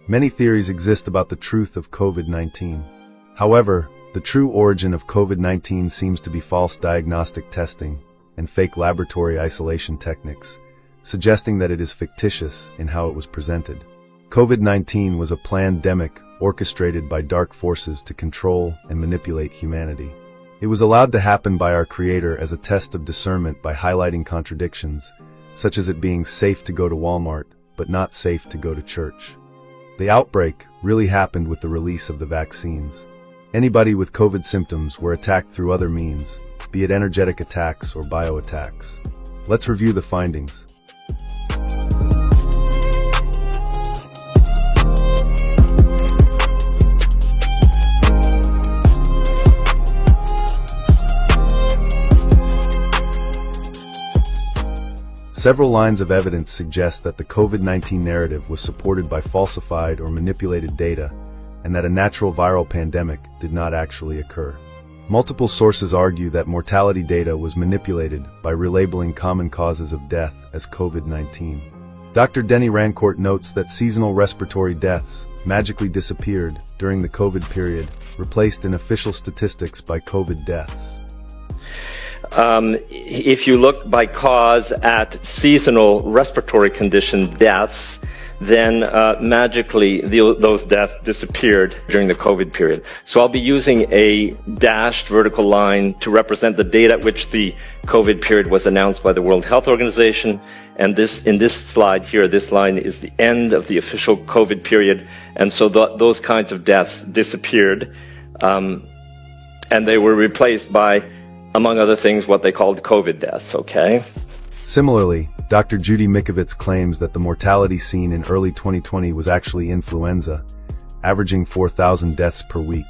Many theories exist about the truth of COVID-19. However, the true origin of COVID-19 seems to be false diagnostic testing and fake laboratory isolation techniques, suggesting that it is fictitious in how it was presented. COVID-19 was a plandemic orchestrated by dark forces to control and manipulate humanity. It was allowed to happen by our Creator as a test of discernment by highlighting contradictions, such as it being safe to go to Walmart, but not safe to go to church. The outbreak really happened with the release of the vaccines. Anybody with COVID symptoms were attacked through other means, be it energetic attacks or bio-attacks. Let's review the findings. Several lines of evidence suggest that the COVID-19 narrative was supported by falsified or manipulated data, and that a natural viral pandemic did not actually occur. Multiple sources argue that mortality data was manipulated by relabeling common causes of death as COVID-19. Dr. Denny Rancourt notes that seasonal respiratory deaths magically disappeared during the COVID period, replaced in official statistics by COVID deaths. If you look by cause at seasonal respiratory condition deaths, then magically those deaths disappeared during the COVID period. So I'll be using a dashed vertical line to represent the date at which the COVID period was announced by the World Health Organization. And in this slide here, this line is the end of the official COVID period. And so those kinds of deaths disappeared. And they were replaced by, among other things, what they called COVID deaths, okay? Similarly, Dr. Judy Mikovits claims that the mortality seen in early 2020 was actually influenza, averaging 4,000 deaths per week.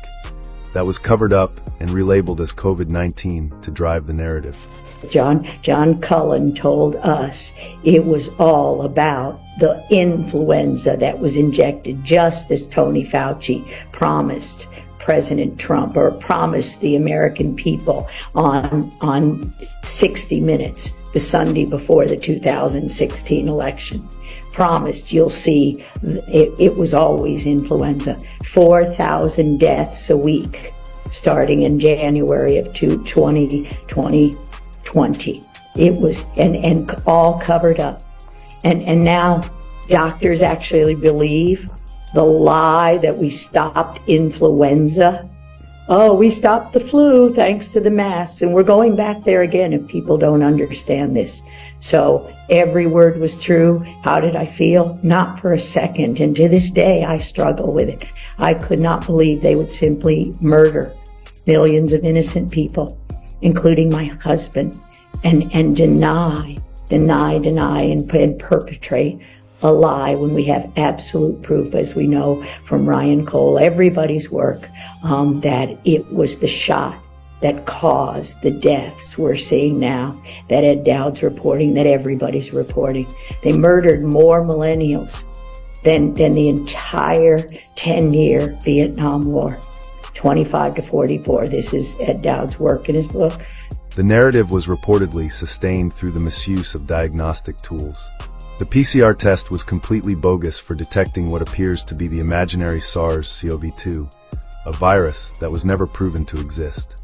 That was covered up and relabeled as COVID-19 to drive the narrative. John Cullen told us it was all about the influenza that was injected, just as Tony Fauci promised President Trump, or promised the American people on 60 Minutes, the Sunday before the 2016 election. Promised, you'll see, it was always influenza. 4,000 deaths a week starting in January of 2020. It was, and all covered up. And now doctors actually believe the lie that we stopped influenza. Oh, we stopped the flu thanks to the masks, and we're going back there again if people don't understand this. So every word was true. How did I feel? Not for a second. And to this day, I struggle with it. I could not believe they would simply murder millions of innocent people, including my husband, and deny and perpetrate a lie when we have absolute proof, as we know from Ryan Cole, everybody's work, that it was the shot that caused the deaths we're seeing now, that Ed Dowd's reporting, that everybody's reporting. They murdered more millennials than the entire 10-year Vietnam War, 25 to 44. This is Ed Dowd's work in his book. The narrative was reportedly sustained through the misuse of diagnostic tools. The PCR test was completely bogus for detecting what appears to be the imaginary SARS-CoV-2, a virus that was never proven to exist.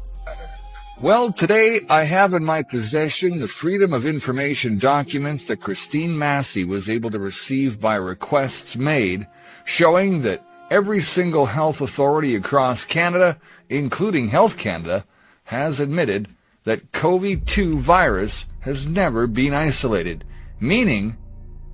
Well, today I have in my possession the Freedom of Information documents that Christine Massey was able to receive by requests made, showing that every single health authority across Canada, including Health Canada, has admitted that COVID-2 virus has never been isolated, meaning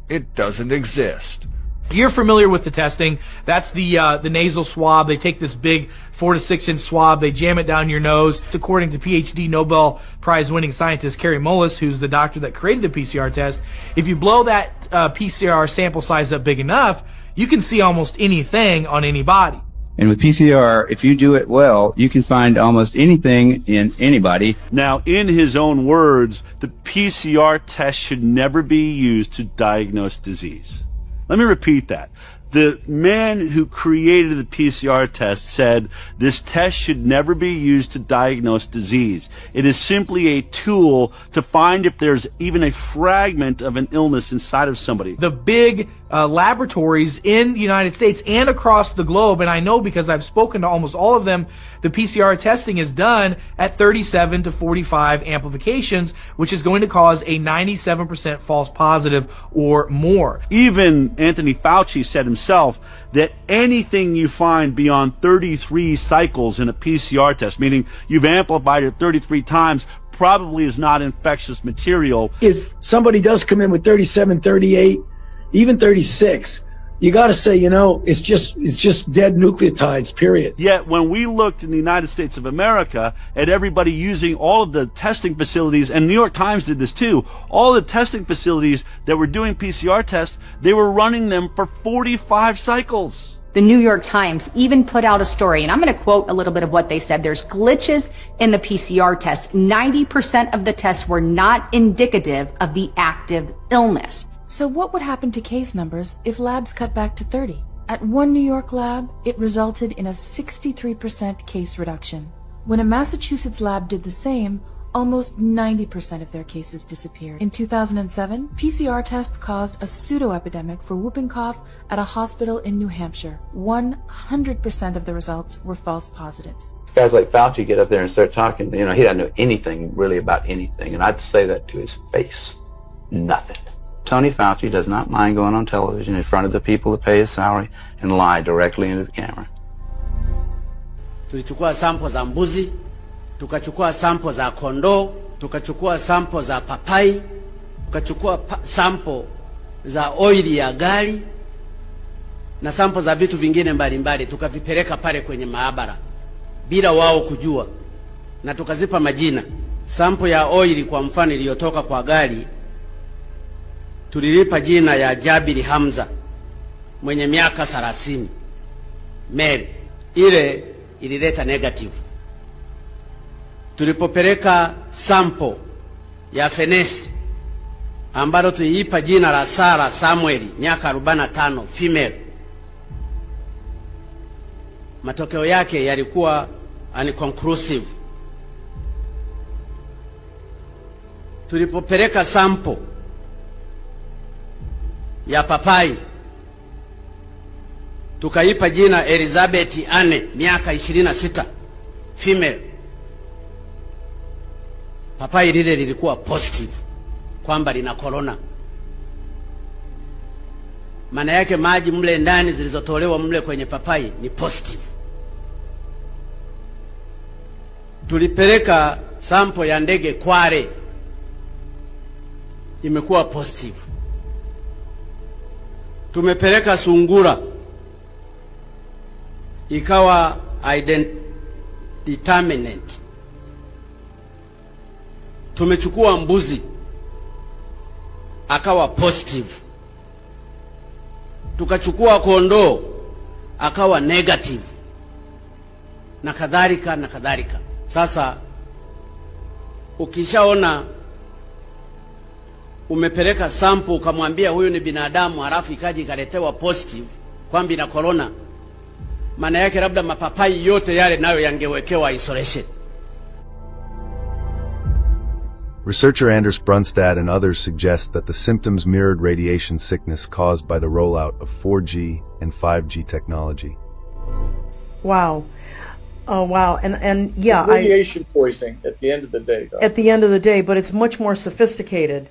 it doesn't exist. You're familiar with the testing. That's the nasal swab. They take this big 4 to 6 inch swab. They jam it down your nose. It's according to PhD Nobel Prize winning scientist Carrie Mullis, who's the doctor that created the PCR test. If you blow that PCR sample size up big enough, you can see almost anything on any body. And with PCR, if you do it well, you can find almost anything in anybody. Now, in his own words, the PCR test should never be used to diagnose disease. Let me repeat that. The man who created the PCR test said this test should never be used to diagnose disease. It is simply a tool to find if there's even a fragment of an illness inside of somebody. The big laboratories in the United States and across the globe, and I know because I've spoken to almost all of them, the PCR testing is done at 37 to 45 amplifications, which is going to cause a 97% false positive or more. Even Anthony Fauci said himself that anything you find beyond 33 cycles in a PCR test, meaning you've amplified it 33 times, probably is not infectious material. If somebody does come in with 37, 38, even 36, you got to say, it's just dead nucleotides, period. Yet when we looked in the United States of America at everybody using all of the testing facilities, and New York Times did this too, all the testing facilities that were doing PCR tests, they were running them for 45 cycles. The New York Times even put out a story, and I'm going to quote a little bit of what they said. There's glitches in the PCR test. 90% of the tests were not indicative of the active illness. So what would happen to case numbers if labs cut back to 30? At one New York lab, it resulted in a 63% case reduction. When a Massachusetts lab did the same, almost 90% of their cases disappeared. In 2007, PCR tests caused a pseudo-epidemic for whooping cough at a hospital in New Hampshire. 100% of the results were false positives. Guys like Fauci get up there and start talking, he doesn't know anything really about anything, and I'd say that to his face. Nothing. Tony Fauci does not mind going on television in front of the people that pay his salary and lie directly into the camera. Tulichukua sample za mbuzi, tukachukua sample za kondoo, tukachukua sample za papai, tukachukua sample za oili ya gari na sample za vitu vingine mbalimbali, tukavipeleka pale kwenye maabara bila wao kujua, na tukazipa majina. Sample ya oili kwa mfano iliyotoka kwa gari tulilipa jina ya Jabiri Hamza mwenye miaka 30, male. Ile ilileta negative. Tulipopeleka sample ya fenesi ambalo tuliipa jina la Sara Samuel, miaka 45, female, matokeo yake yalikuwa unconclusive. Tulipopeleka sample ya papai tukaipa jina Elizabeth Anne, miaka 26, female, papai lile lilikuwa positive kwamba lina corona. Maana yake maji mle ndani zilizotolewa mle kwenye papai ni positive. Tulipeleka sample ya ndege Kware, imekuwa positive. Tumepeleka sungura, ikawa determinant. Tumechukua mbuzi, akawa positive. Tukachukua kondoo, akawa negative, na kadhalika na kadhalika. Sasa ukishaona umepeleka sample ukamwambia huyu ni binadamu, halafu ikaji ikaletewa positive kwamba ina corona, maana yake labda mapapai yote yale nayo yangewekewa isolation. Researcher Anders Brunstad and others suggest that the symptoms mirrored radiation sickness caused by the rollout of 4G and 5G technology. Wow. Oh, wow. And yeah, it's radiation poisoning at the end of the day, though. At the end of the day, but it's much more sophisticated.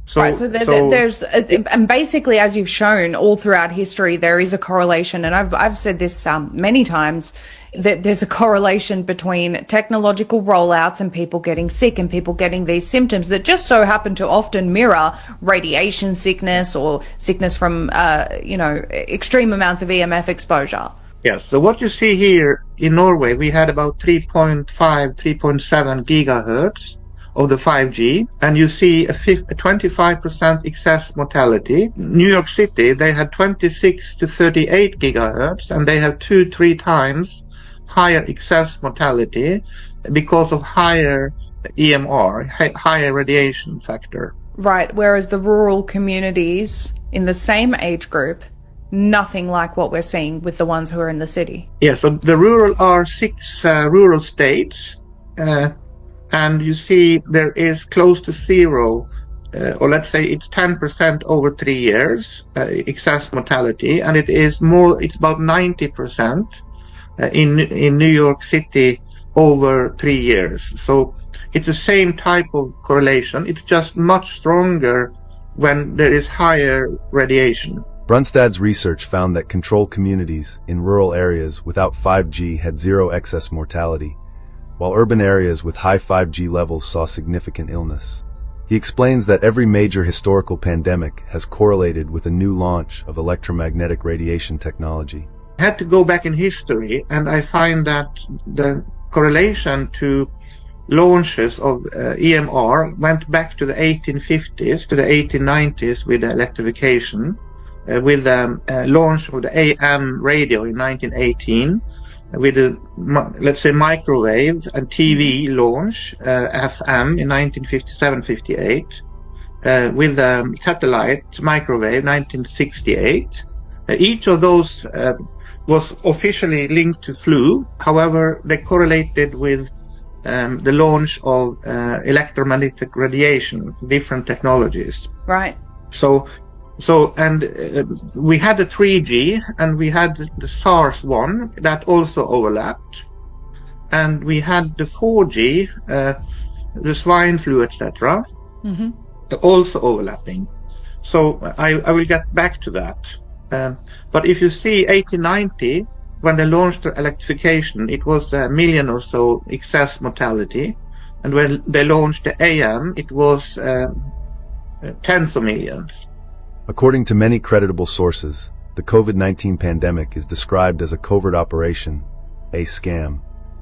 So there's and basically, as you've shown all throughout history, there is a correlation, and I've said this many times, that there's a correlation between technological rollouts and people getting sick and people getting these symptoms that just so happen to often mirror radiation sickness or sickness from extreme amounts of EMF exposure. Yes. So what you see here in Norway, we had about 3.5, 3.7 gigahertz of the 5G, and you see a 25% excess mortality. New York City, they had 26 to 38 gigahertz, and they have 2-3 times higher excess mortality because of higher EMR, higher radiation factor. Right, whereas the rural communities in the same age group nothing like what we're seeing with the ones who are in the city. Yeah, so the rural are 6 rural states, and you see there is close to zero, or let's say it's 10% over 3 years, excess mortality, and it's about 90% in New York City over 3 years. So it's the same type of correlation. It's just much stronger when there is higher radiation. Brunstad's research found that control communities in rural areas without 5G had zero excess mortality, while urban areas with high 5G levels saw significant illness. He explains that every major historical pandemic has correlated with a new launch of electromagnetic radiation technology. I had to go back in history, and I find that the correlation to launches of EMR went back to the 1850s, to the 1890s with the electrification, with the launch of the AM radio in 1918, with the, let's say, microwave and TV launch, FM in 1957-58, with the satellite microwave 1968. Each of those was officially linked to flu. However, they correlated with the launch of electromagnetic radiation, different technologies. Right. So we had the 3G, and we had the SARS one that also overlapped, and we had the 4G, the swine flu, etc., also overlapping. So I will get back to that. But if you see 1890, when they launched the electrification, it was 1 million or so excess mortality, and when they launched the AM, it was tens of millions. According to many creditable sources, the COVID-19 pandemic is described as a covert operation, a scam,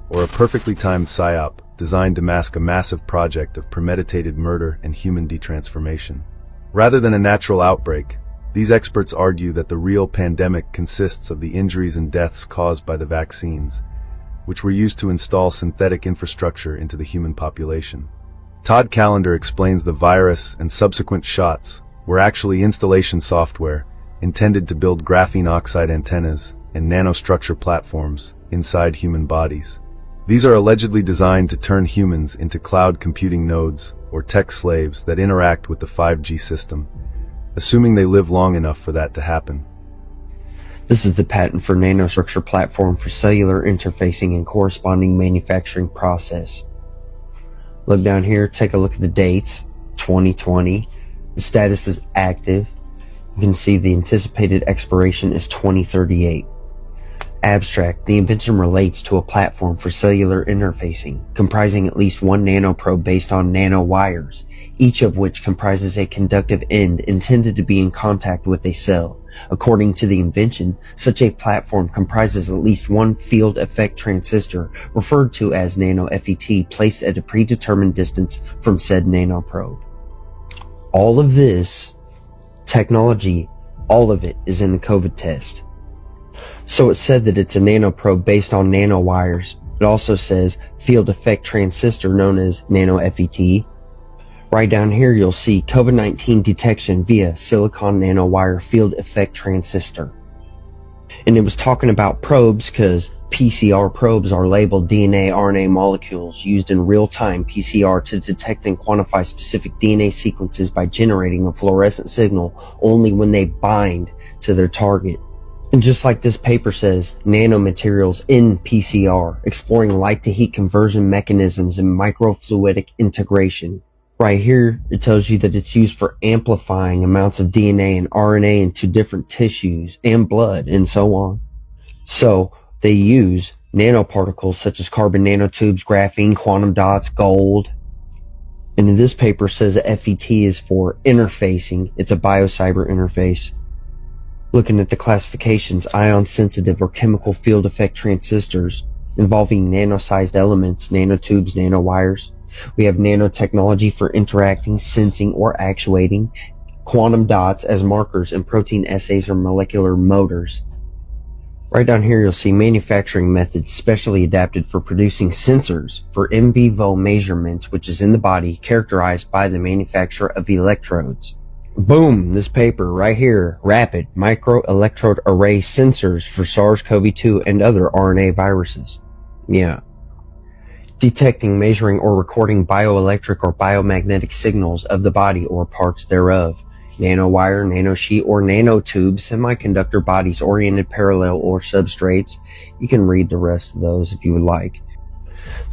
or a perfectly timed psyop designed to mask a massive project of premeditated murder and human detransformation. Rather than a natural outbreak, these experts argue that the real pandemic consists of the injuries and deaths caused by the vaccines, which were used to install synthetic infrastructure into the human population. Todd Callender explains the virus and subsequent shots were actually installation software intended to build graphene oxide antennas and nanostructure platforms inside human bodies. These are allegedly designed to turn humans into cloud computing nodes or tech slaves that interact with the 5G system, assuming they live long enough for that to happen. This is the patent for nanostructure platform for cellular interfacing and corresponding manufacturing process. Look down here, take a look at the dates, 2020. The status is active. You can see the anticipated expiration is 2038. Abstract, the invention relates to a platform for cellular interfacing, comprising at least one nanoprobe based on nanowires, each of which comprises a conductive end intended to be in contact with a cell. According to the invention, such a platform comprises at least one field effect transistor, referred to as nano-FET, placed at a predetermined distance from said nanoprobe. All of this technology, all of it is in the COVID test. So it said that it's a nanoprobe based on nanowires. It also says field effect transistor known as nano-FET. Right down here you'll see COVID-19 detection via silicon nanowire field effect transistor. And it was talking about probes because PCR probes are labeled DNA, RNA molecules used in real-time PCR to detect and quantify specific DNA sequences by generating a fluorescent signal only when they bind to their target. And just like this paper says, nanomaterials in PCR, exploring light-to-heat conversion mechanisms and microfluidic integration. Right here, it tells you that it's used for amplifying amounts of DNA and RNA into different tissues and blood and so on. So they use nanoparticles such as carbon nanotubes, graphene, quantum dots, gold. And in this paper says that FET is for interfacing. It's a biocyber interface. Looking at the classifications, ion-sensitive or chemical field effect transistors involving nano-sized elements, nanotubes, nanowires. We have nanotechnology for interacting, sensing, or actuating, quantum dots as markers in protein assays or molecular motors. Right down here you'll see manufacturing methods specially adapted for producing sensors for in vivo measurements, which is in the body, characterized by the manufacture of electrodes. Boom, this paper right here. Rapid microelectrode array sensors for SARS-CoV-2 and other RNA viruses. Yeah. Detecting, measuring, or recording bioelectric or biomagnetic signals of the body or parts thereof. Nanowire, nanosheet, or nanotube semiconductor bodies oriented parallel or substrates. You can read the rest of those if you would like.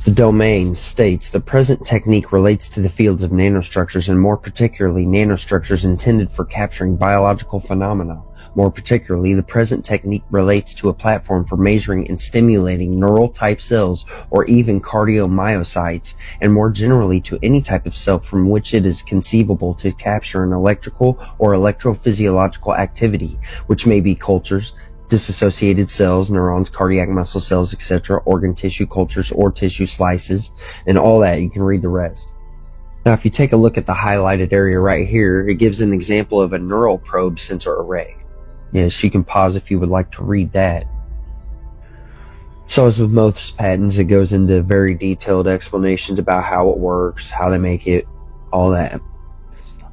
The domain states the present technique relates to the fields of nanostructures and more particularly nanostructures intended for capturing biological phenomena. More particularly, the present technique relates to a platform for measuring and stimulating neural type cells or even cardiomyocytes, and more generally to any type of cell from which it is conceivable to capture an electrical or electrophysiological activity, which may be cultures, disassociated cells, neurons, cardiac muscle cells, etc., organ tissue cultures, or tissue slices, and all that. You can read the rest. Now, if you take a look at the highlighted area right here, it gives an example of a neural probe sensor array. Yes, you can pause if you would like to read that. So as with most patents, it goes into very detailed explanations about how it works, how they make it, all that.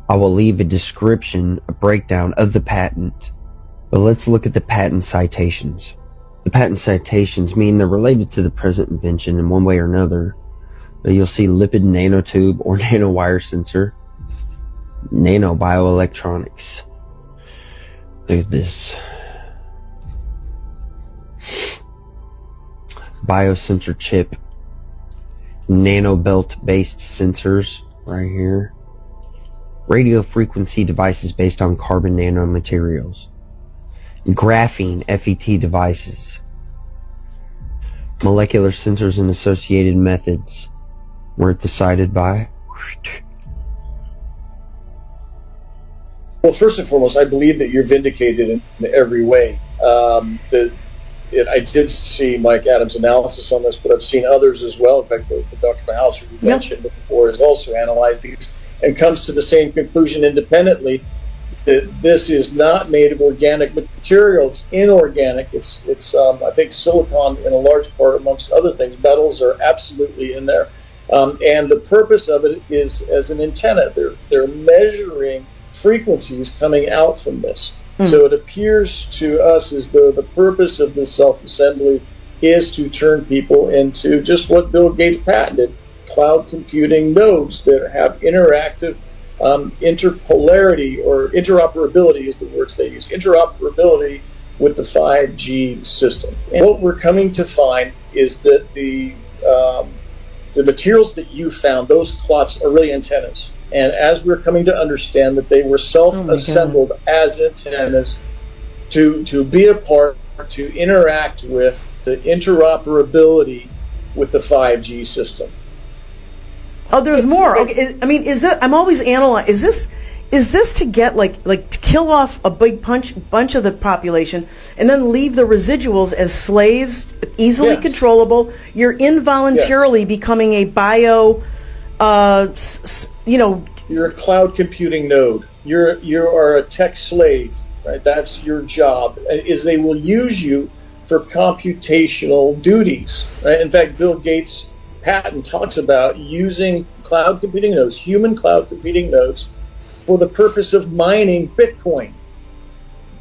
I will leave a description, a breakdown of the patent. But let's look at the patent citations. The patent citations mean they're related to the present invention in one way or another. You'll see lipid nanotube or nanowire sensor, nanobioelectronics. Look at this. Biosensor chip, nanobelt based sensors right here. Radio frequency devices based on carbon nanomaterials. Graphene FET devices. Molecular sensors and associated methods were decided by. Well, first and foremost, I believe that you're vindicated in every way. I did see Mike Adams' analysis on this, but I've seen others as well. In fact, Dr. Mahaus, who you mentioned before, has also analyzed these and comes to the same conclusion independently that this is not made of organic material. It's inorganic. It's I think silicon in a large part, amongst other things. Metals are absolutely in there. And the purpose of it is as an antenna. They're measuring frequencies coming out from this. So it appears to us as though the purpose of this self-assembly is to turn people into just what Bill Gates patented, cloud computing nodes that have interactive interpolarity, or interoperability is the words they use, interoperability with the 5G system. And what we're coming to find is that the materials that you found, those clots, are really antennas. And as we're coming to understand that they were self-assembled as antennas to be a part, to interact with the interoperability with the 5G system. Oh, there's more. Okay, I mean, is that? I'm always analyzing. Is this to get like to kill off a big bunch of the population and then leave the residuals as slaves, easily controllable? You're involuntarily becoming a bio. You're a cloud computing node. You are a tech slave, right? That's your job. Is they will use you for computational duties, right? In fact, Bill Gates' patent talks about using cloud computing nodes, human cloud computing nodes, for the purpose of mining Bitcoin.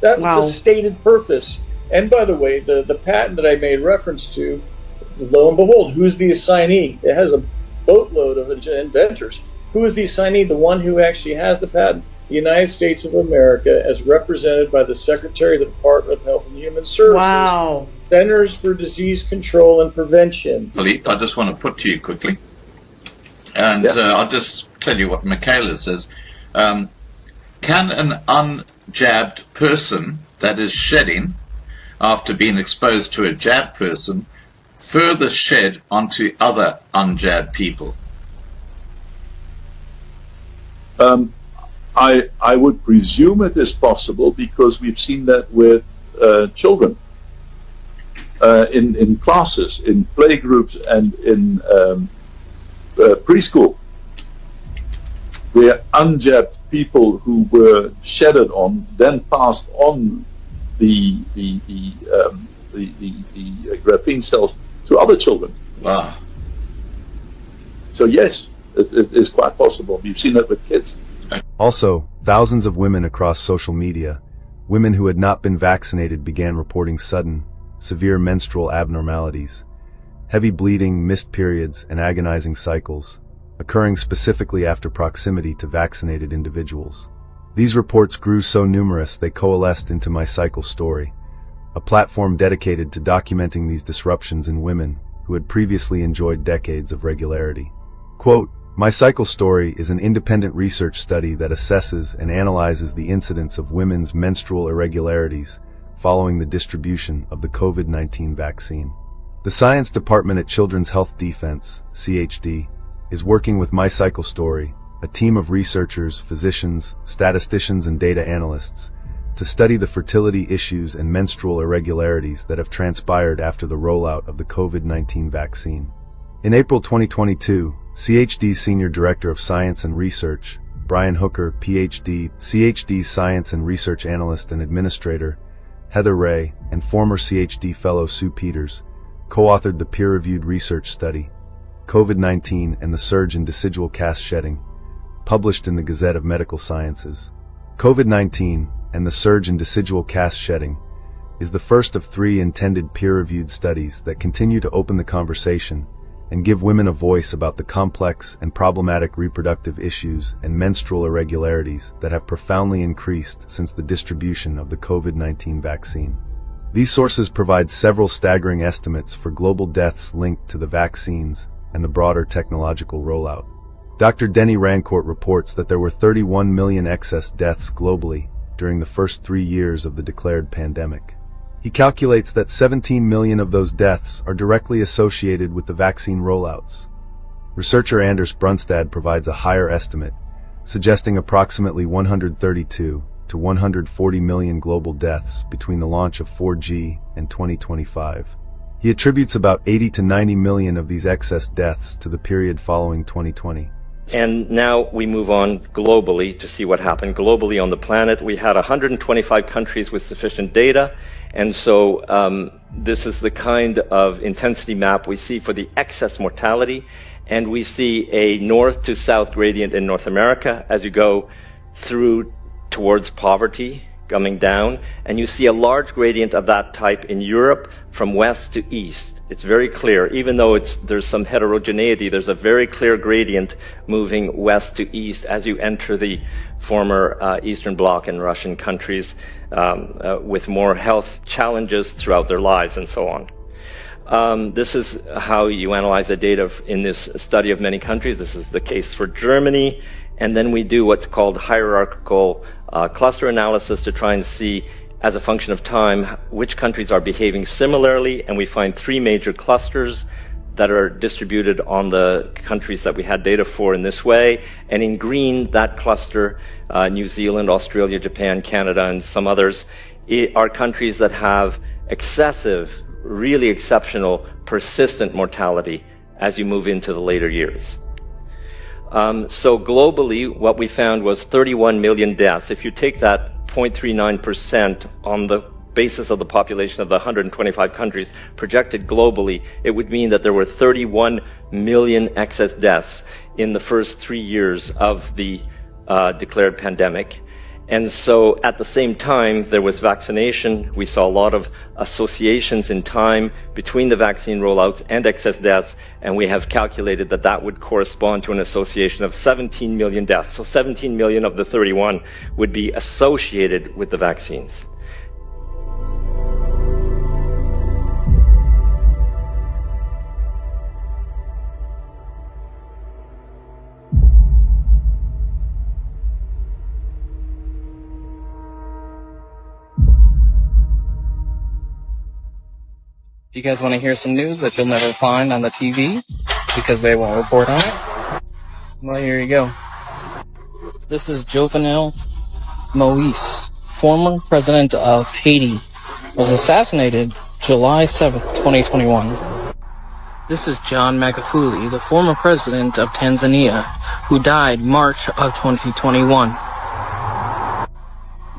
That was a stated purpose. And by the way, the patent that I made reference to, lo and behold, who's the assignee? It has a boatload of inventors. Who is the assignee? The one who actually has the patent? The United States of America, as represented by the Secretary of the Department of Health and Human Services. Wow. Centers for Disease Control and Prevention. Philippe, I just want to put to you quickly, and I'll just tell you what Michaela says. Can an unjabbed person that is shedding after being exposed to a jabbed person further shed onto other unjabbed people? I would presume it is possible because we've seen that with children in classes, in playgroups, and in preschool, where unjabbed people who were shedded on then passed on the graphene cells to other children. Wow. So yes, it is quite possible. We've seen it with kids. Also, thousands of women across social media, women who had not been vaccinated, began reporting sudden, severe menstrual abnormalities, heavy bleeding, missed periods, and agonizing cycles, occurring specifically after proximity to vaccinated individuals. These reports grew so numerous they coalesced into My Cycle Story, a platform dedicated to documenting these disruptions in women who had previously enjoyed decades of regularity. Quote, My Cycle Story is an independent research study that assesses and analyzes the incidence of women's menstrual irregularities following the distribution of the COVID-19 vaccine. The Science Department at Children's Health Defense, CHD, is working with My Cycle Story, a team of researchers, physicians, statisticians, and data analysts, to study the fertility issues and menstrual irregularities that have transpired after the rollout of the COVID-19 vaccine. In April 2022, CHD's Senior Director of Science and Research, Brian Hooker, PhD, CHD's Science and Research Analyst and Administrator, Heather Ray, and former CHD Fellow Sue Peters, co-authored the peer-reviewed research study, COVID-19 and the Surge in Decidual Cast Shedding, published in the Gazette of Medical Sciences. COVID-19 and the Surge in Decidual Cast Shedding is the first of 3 intended peer-reviewed studies that continue to open the conversation and give women a voice about the complex and problematic reproductive issues and menstrual irregularities that have profoundly increased since the distribution of the COVID-19 vaccine. These sources provide several staggering estimates for global deaths linked to the vaccines and the broader technological rollout. Dr. Denny Rancourt reports that there were 31 million excess deaths globally during the first 3 years of the declared pandemic. He calculates that 17 million of those deaths are directly associated with the vaccine rollouts. Researcher Anders Brunstad provides a higher estimate, suggesting approximately 132 to 140 million global deaths between the launch of 4G and 2025. He attributes about 80 to 90 million of these excess deaths to the period following 2020. And now we move on globally to see what happened globally on the planet. We had 125 countries with sufficient data, and so this is the kind of intensity map we see for the excess mortality, and we see a north to south gradient in North America as you go through towards poverty, coming down, and you see a large gradient of that type in Europe from west to east. It's very clear, even though there's some heterogeneity, there's a very clear gradient moving west to east as you enter the former Eastern Bloc and Russian countries with more health challenges throughout their lives and so on. This is how you analyze the data in this study of many countries. This is the case for Germany. And then we do what's called hierarchical cluster analysis to try and see, as a function of time, which countries are behaving similarly. And we find 3 major clusters that are distributed on the countries that we had data for in this way. And in green, that cluster, New Zealand, Australia, Japan, Canada, and some others, are countries that have excessive, really exceptional, persistent mortality as you move into the later years. So globally, what we found was 31 million deaths. If you take that 0.39% on the basis of the population of the 125 countries projected globally, it would mean that there were 31 million excess deaths in the first 3 years of the declared pandemic. And so at the same time, there was vaccination. We saw a lot of associations in time between the vaccine rollouts and excess deaths, and we have calculated that that would correspond to an association of 17 million deaths. So 17 million of the 31 would be associated with the vaccines. You guys want to hear some news that you'll never find on the TV because they won't report on it? Well, here you go. This is Jovenel Moïse, former president of Haiti, was assassinated July 7th, 2021. This is John Magufuli, the former president of Tanzania, who died March of 2021.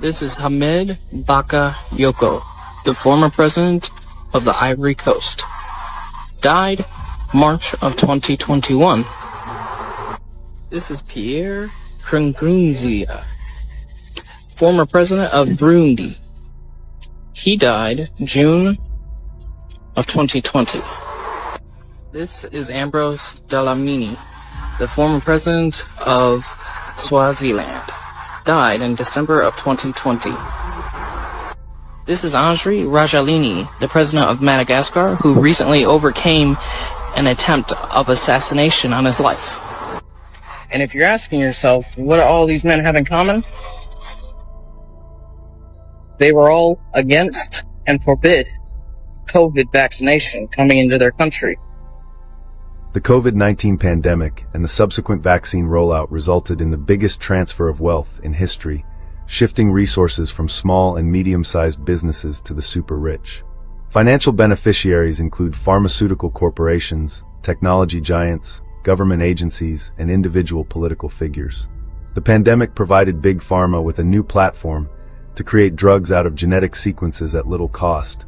This is Hamed Bakayoko, the former president of the Ivory Coast, died March of 2021. This is Pierre Nkurunziza, former president of Burundi. He died June of 2020. This is Ambrose Dlamini, the former president of Swaziland. Died in December of 2020. This is Andry Rajoelina, the president of Madagascar, who recently overcame an attempt of assassination on his life. And if you're asking yourself, what do all these men have in common? They were all against and forbid COVID vaccination coming into their country. The COVID-19 pandemic and the subsequent vaccine rollout resulted in the biggest transfer of wealth in history, shifting resources from small and medium-sized businesses to the super rich. Financial beneficiaries include pharmaceutical corporations, technology giants, government agencies, and individual political figures. The pandemic provided Big Pharma with a new platform to create drugs out of genetic sequences at little cost,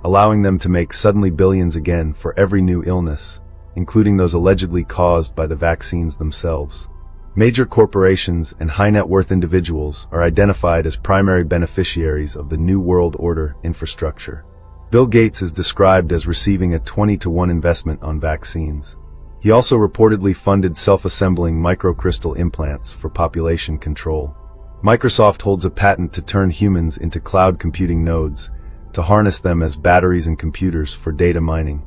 allowing them to make suddenly billions again for every new illness, including those allegedly caused by the vaccines themselves. Major corporations and high-net-worth individuals are identified as primary beneficiaries of the New World Order infrastructure. Bill Gates is described as receiving a 20-to-1 investment on vaccines. He also reportedly funded self-assembling microcrystal implants for population control. Microsoft holds a patent to turn humans into cloud computing nodes, to harness them as batteries and computers for data mining.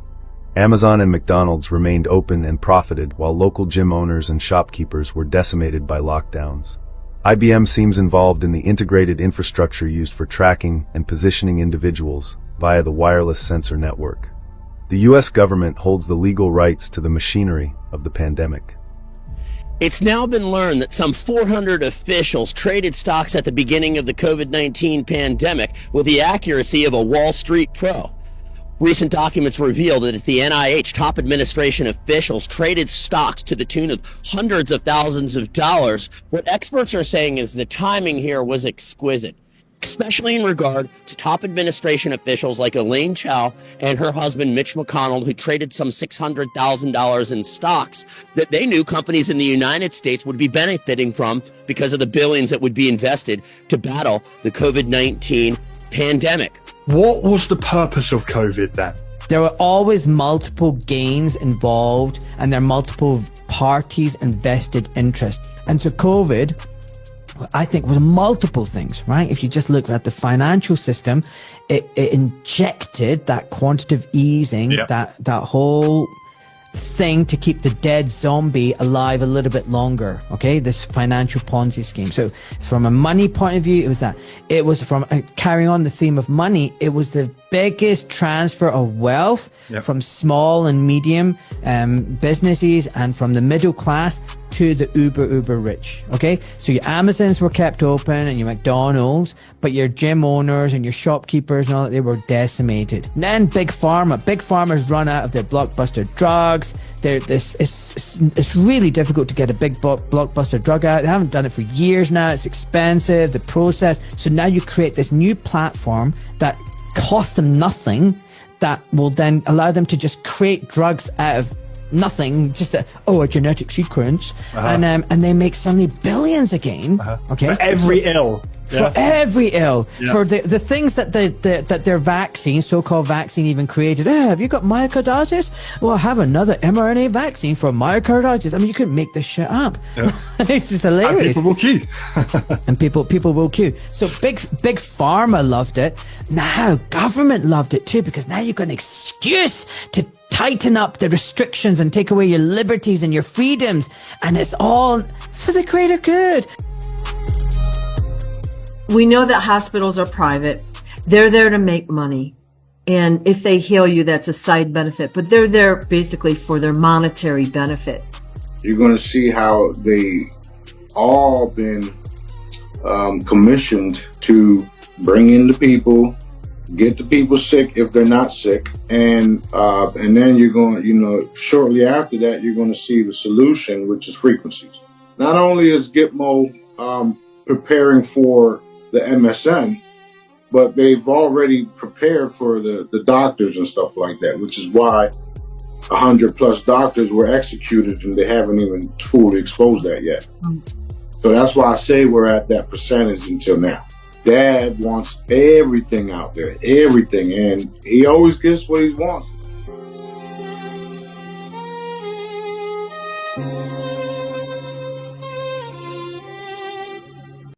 Amazon and McDonald's remained open and profited while local gym owners and shopkeepers were decimated by lockdowns. IBM seems involved in the integrated infrastructure used for tracking and positioning individuals via the wireless sensor network. The U.S. government holds the legal rights to the machinery of the pandemic. It's now been learned that some 400 officials traded stocks at the beginning of the COVID-19 pandemic with the accuracy of a Wall Street pro. Recent documents reveal that the NIH top administration officials traded stocks to the tune of hundreds of thousands of dollars. What experts are saying is the timing here was exquisite, especially in regard to top administration officials like Elaine Chao and her husband Mitch McConnell, who traded some $600,000 in stocks that they knew companies in the United States would be benefiting from because of the billions that would be invested to battle the COVID-19 pandemic. What was the purpose of COVID then? There were always multiple gains involved, and there are multiple parties and vested interest. And so COVID, I think, was multiple things, right? If you just look at the financial system, it injected that quantitative easing, that whole thing to keep the dead zombie alive a little bit longer, okay? This financial Ponzi scheme. So from a money point of view, it was that. It was from carrying on the theme of money, it was the biggest transfer of wealth from small and medium businesses and from the middle class to the uber rich, okay? So your Amazons were kept open and your McDonald's, but your gym owners and your shopkeepers and all that, they were decimated. And then Big Pharma's run out of their blockbuster drugs. It's really difficult to get a big blockbuster drug out. They haven't done it for years now. It's expensive, the process. So now you create this new platform that costs them nothing, that will then allow them to just create drugs out of nothing, just a genetic sequence, and they make suddenly billions again. Okay, for every ill. For every ill, for the things that their vaccine, so-called vaccine, even created. Have you got myocarditis? Well, have another mRNA vaccine for myocarditis. I mean, you couldn't make this shit up. It's just hilarious. And people will queue. And people will queue. So big pharma loved it. Now government loved it too, because now you've got an excuse to tighten up the restrictions and take away your liberties and your freedoms, and it's all for the greater good. We know that hospitals are private. They're there to make money. And if they heal you, that's a side benefit. But they're there basically for their monetary benefit. You're going to see how they all been commissioned to bring in the people, get the people sick if they're not sick. And then you're going, shortly after that, you're going to see the solution, which is frequencies. Not only is Gitmo preparing for the MSN, but they've already prepared for the doctors and stuff like that, which is why 100+ doctors were executed and they haven't even fully exposed that yet. So that's why I say we're at that percentage until now. Dad wants everything out there, everything, and he always gets what he wants.